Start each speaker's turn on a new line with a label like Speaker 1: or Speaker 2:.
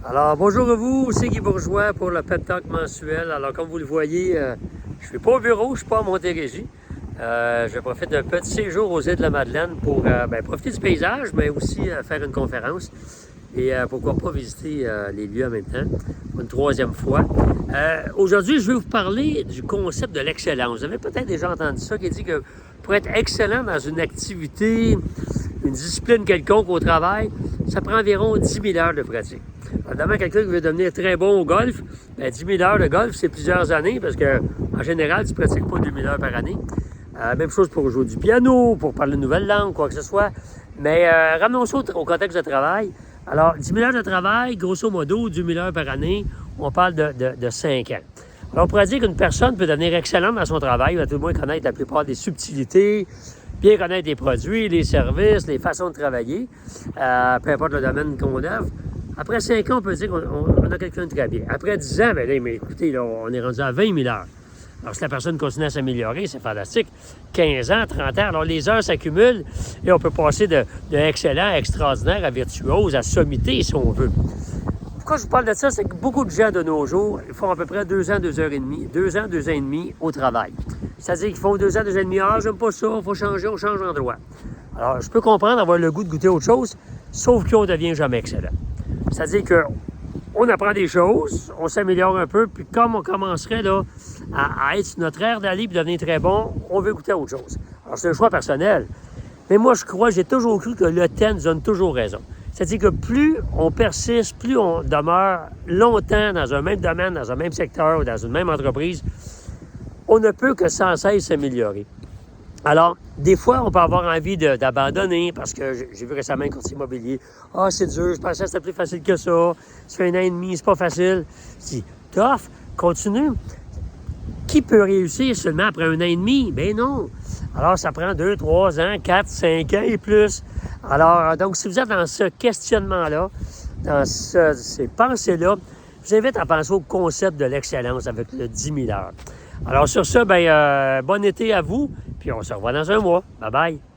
Speaker 1: Alors, bonjour à vous, c'est Guy Bourgeois pour le Pep Talk mensuel. Alors, comme vous le voyez, je ne suis pas au bureau, je ne suis pas à Montérégie. Je profite d'un petit séjour aux îles de la Madeleine pour profiter du paysage, mais aussi faire une conférence. Et pourquoi pas visiter les lieux en même temps, pour une troisième fois. Aujourd'hui, je vais vous parler du concept de l'excellence. Vous avez peut-être déjà entendu ça, qui dit que pour être excellent dans une activité, une discipline quelconque au travail, ça prend environ 10 000 heures de pratique. Évidemment, quelqu'un qui veut devenir très bon au golf, 10 000 heures de golf, c'est plusieurs années, parce qu'en général, tu ne pratiques pas 2 000 heures par année. Même chose pour jouer du piano, pour parler de nouvelles langues, quoi que ce soit. Mais ramenons ça au contexte de travail. Alors, 10 000 heures de travail, grosso modo, 10 000 heures par année, on parle de 5 ans. Alors, on pourrait dire qu'une personne peut devenir excellente dans son travail, à tout le moins connaître la plupart des subtilités, bien connaître les produits, les services, les façons de travailler, peu importe le domaine qu'on œuvre. Après 5 ans, on peut dire qu'on a quelqu'un de très bien. Après 10 ans, bien là, mais écoutez, là, on est rendu à 20 000 heures. Alors, si la personne continue à s'améliorer, c'est fantastique. 15 ans, 30 ans, alors les heures s'accumulent et on peut passer de excellent à extraordinaire, à virtuose, à sommité, si on veut. Pourquoi je vous parle de ça? C'est que beaucoup de gens de nos jours font à peu près 2 ans, 2 heures et demie, 2 ans, 2 ans et demi au travail. C'est-à-dire qu'ils font 2 ans, 2 ans et demi, j'aime pas ça, il faut changer, on change d'endroit. Alors, je peux comprendre avoir le goût de goûter autre chose, sauf qu'on ne devient jamais excellent. C'est-à-dire qu'on apprend des choses, on s'améliore un peu, puis comme on commencerait là, à être sur notre aire d'aller et devenir très bon, on veut goûter à autre chose. Alors, c'est un choix personnel. Mais moi, j'ai toujours cru que le temps nous donne toujours raison. C'est-à-dire que plus on persiste, plus on demeure longtemps dans un même domaine, dans un même secteur ou dans une même entreprise, on ne peut que sans cesse s'améliorer. Alors, des fois, on peut avoir envie d'abandonner parce que j'ai vu récemment un courtier immobilier. « Ah, c'est dur, je pensais que c'était plus facile que ça. Ça fait 1 an et demi, c'est pas facile. » Je dis « Tough, continue. » Qui peut réussir seulement après 1 an et demi? Ben non. Alors, ça prend 2, 3 ans, 4, 5 ans et plus. Alors, donc, si vous êtes dans ce questionnement-là, dans ces pensées-là, je vous invite à penser au concept de l'excellence avec le 10 000 heures. Alors, sur ça, bon été à vous, puis on se revoit dans un mois. Bye bye.